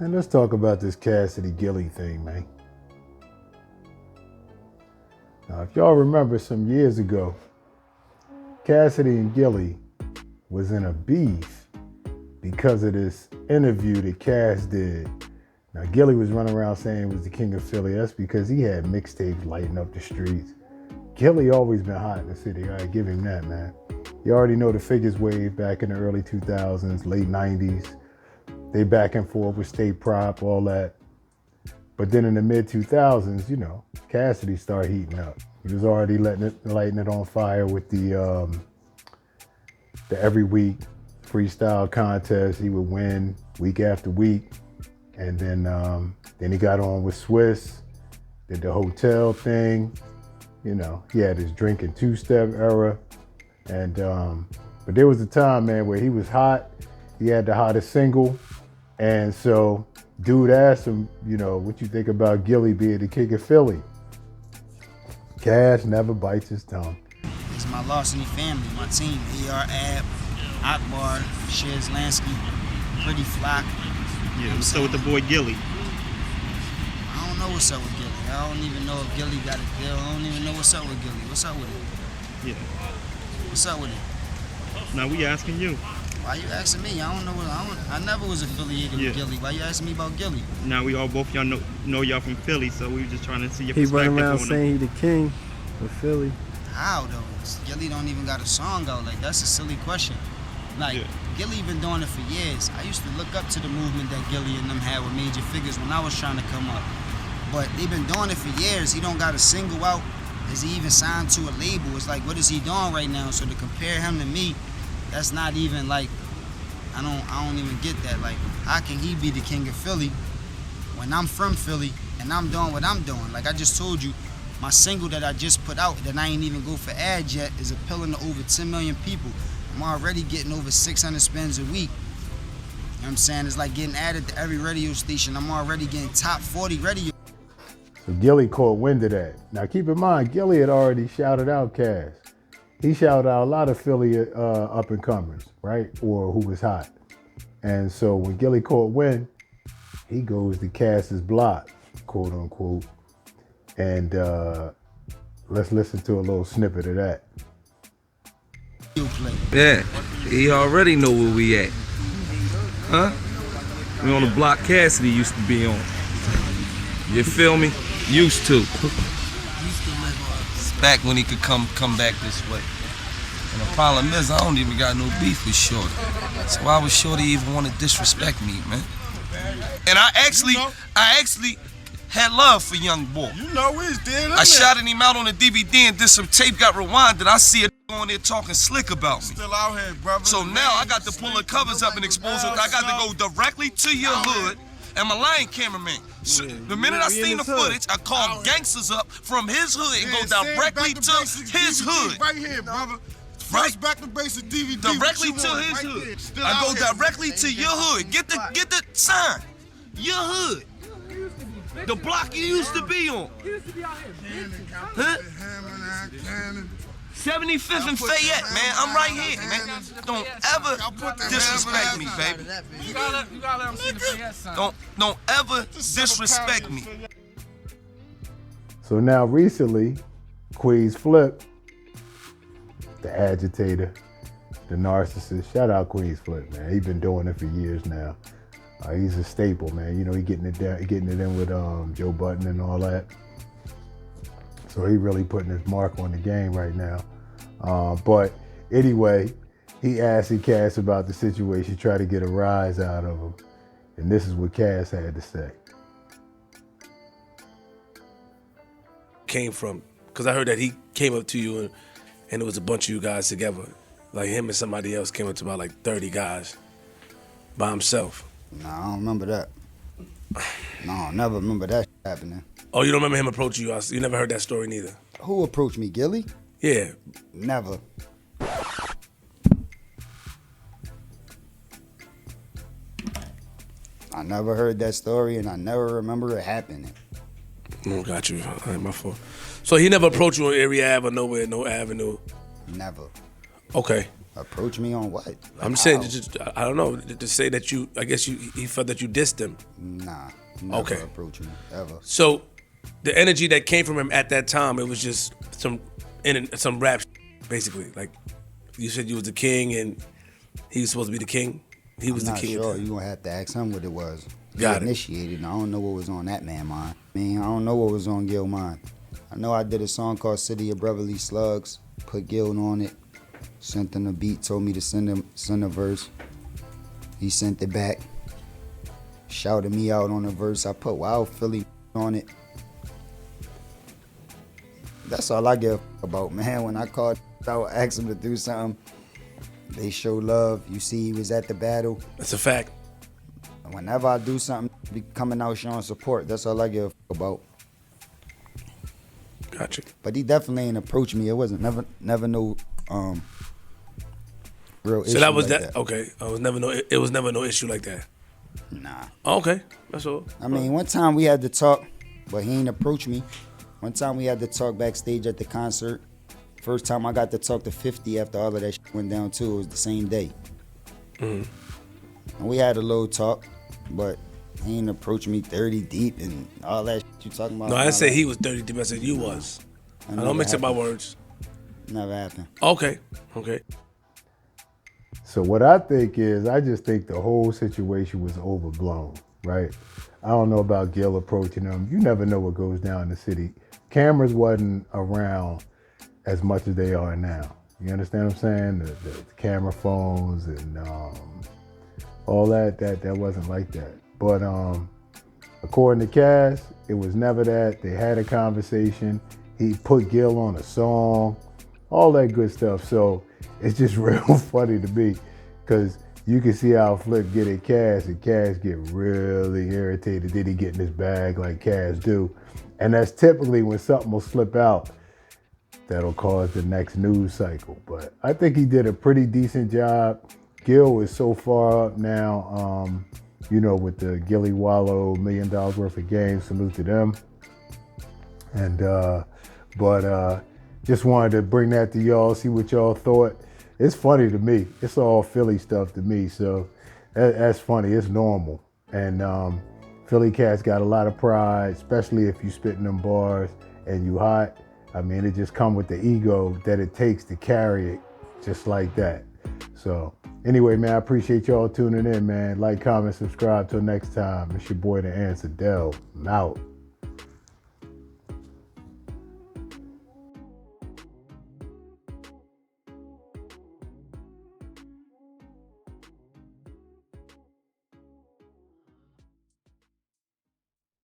And let's talk about this Cassidy Gillie thing, man. Now, if y'all remember some years ago, Cassidy and Gillie was in a beef because of this interview that Cass did. Now, Gillie was running around saying he was the king of Philly. That's because he had mixtapes lighting up the streets. Gillie always been hot in the city. I give him that, man. You already know the Figgas wave back in the early 2000s, late 90s. They back and forth with State Prop, all that. But then in the mid 2000s, you know, Cassidy started heating up. He was already lighting it on fire with the every week freestyle contest. He would win week after week. And then he got on with Swiss, did the hotel thing. You know, he had his drinking two-step era. And but there was a time, man, where he was hot. He had the hottest single. And so dude asked him, you know, what you think about Gillie being the king of Philly? Cash never bites his tongue. It's my Larceny family, my team. ER Ab, Akbar, Shiz Lansky, Pretty Flock. Yeah, what's up with the boy Gillie? I don't know what's up with Gillie. I don't even know if Gillie got a deal. I don't even know what's up with Gillie. What's up with it? Yeah. What's up with it? Now we asking you. Why you asking me? I don't know I never was affiliated with Gillie. Why you asking me about Gillie? Now we all both y'all know y'all from Philly, so we were just trying to see your he perspective. He run around on saying he the king of Philly. How though? Gillie don't even got a song out. Like, that's a silly question. Like, Gillie been doing it for years. I used to look up to the movement that Gillie and them had with Major Figgas when I was trying to come up. But they been doing it for years. He don't got a single out. Is he even signed to a label? It's like, what is he doing right now? So to compare him to me, that's not even like, I don't even get that. Like, how can he be the king of Philly when I'm from Philly and I'm doing what I'm doing? Like I just told you, my single that I just put out that I ain't even go for ads yet is appealing to over 10 million people. I'm already getting over 600 spins a week. You know what I'm saying? It's like getting added to every radio station. I'm already getting top 40 radio. So Gillie caught wind of that. Now keep in mind, Gillie had already shouted out Cass. He shouted out a lot of Philly up and comers, right? Or who was hot. And so when Gillie caught wind, he goes to Cass's block, quote unquote. And let's listen to a little snippet of that. Yeah, he already know where we at. Huh? We on the block Cassidy used to be on. You feel me? Used to. It's back when he could come back this way. And the problem is, I don't even got no beef with Shorty. So why would Shorty even want to disrespect me, man? And I actually had love for young boy. You know we was dead. I shouted him out on the DVD and did some tape, got rewinded. I see it on there talking slick about me. Still out here, brother. So now I got to pull the covers up and expose it. I got to go directly to your hood. And my line cameraman. So the minute I seen the footage, I called gangsters up from his hood and go directly to his hood. Right here, brother. Right back to basic DVD. Directly to his hood. I go directly to your hood. Get the sign. Your hood. The block you used to be on. Huh? 75th and Fayette, man. I'm right here, man. Don't ever disrespect me, baby. You gotta let him see the Fayette sign. Don't ever disrespect me. So now recently, Queenzflip, the agitator, the narcissist, shout out Queenzflip, man. He's been doing it for years now. He's a staple, man. You know, he getting it in with Joe Budden and all that. So he really putting his mark on the game right now. But anyway, he asked Cass about the situation, tried to get a rise out of him. And this is what Cass had to say. Came from, because I heard that he came up to you and it was a bunch of you guys together. Like him and somebody else came up to about like 30 guys by himself. Nah, I don't remember that. No, I never remember that happening. Oh, you don't remember him approaching you? You never heard that story neither? Who approached me, Gillie? Yeah. Never. I never heard that story and I never remember it happening. Oh, got you. All right, my fault. So he never approached you on Erie Ave or nowhere, no avenue? Never. Okay. Approach me on what? I'm saying, I don't know, to say that you, I guess he felt that you dissed him. Nah, never Okay. approach me, ever. So, the energy that came from him at that time, it was just some rap, basically. Like, you said you was the king, and he was supposed to be the king. He was I'm the king. not sure. Of You gonna have to ask him what it was. Got it. Initiated. I don't know what was on that man mind. I mean, I don't know what was on Gil mind. I know I did a song called City of Brotherly Slugs. Put Gil on it. Sent him the beat. Told me to send a verse. He sent it back. Shouted me out on the verse. I put Wild Philly on it. That's all I give about, man. When I called out, asked him to do something, they show love. You see, he was at the battle. That's a fact. Whenever I do something, be coming out showing support. That's all I give about. Gotcha. But he definitely ain't approached me. It wasn't never no real issue. So that was like that. Okay. It was never no issue like that. Nah. Okay. That's all. I mean, one time we had to talk, but he ain't approached me. One time we had to talk backstage at the concert. First time I got to talk to 50 after all of that shit went down too. It was the same day. Mm-hmm. And we had a little talk, but he ain't approached me 30 deep and all that shit you talking about. No, I didn't say he was 30 deep. I said you was. I don't mix up my words. Never happened. Okay. So what I think is, I just think the whole situation was overblown, right? I don't know about Gil approaching them. You never know what goes down in the city. Cameras wasn't around as much as they are now. You understand what I'm saying? The camera phones and all that wasn't like that. But according to Cass, it was never that. They had a conversation. He put Gil on a song, all that good stuff. So it's just real funny to me, because you can see how Flip get at Cass, and Cass get really irritated. Did he get in his bag like Cass do? And that's typically when something will slip out that'll cause the next news cycle. But I think he did a pretty decent job. Gil is so far up now, with the Gillie Wallow $1 million worth of games. Salute to them. And just wanted to bring that to y'all, see what y'all thought. It's funny to me. It's all Philly stuff to me, so that's funny. It's normal. And Philly cats got a lot of pride, especially if you spitting them bars and you hot. I mean, it just come with the ego that it takes to carry it just like that. So anyway, man, I appreciate y'all tuning in, man. Like, comment, subscribe. Till next time. It's your boy, The Answer Dell. I'm out.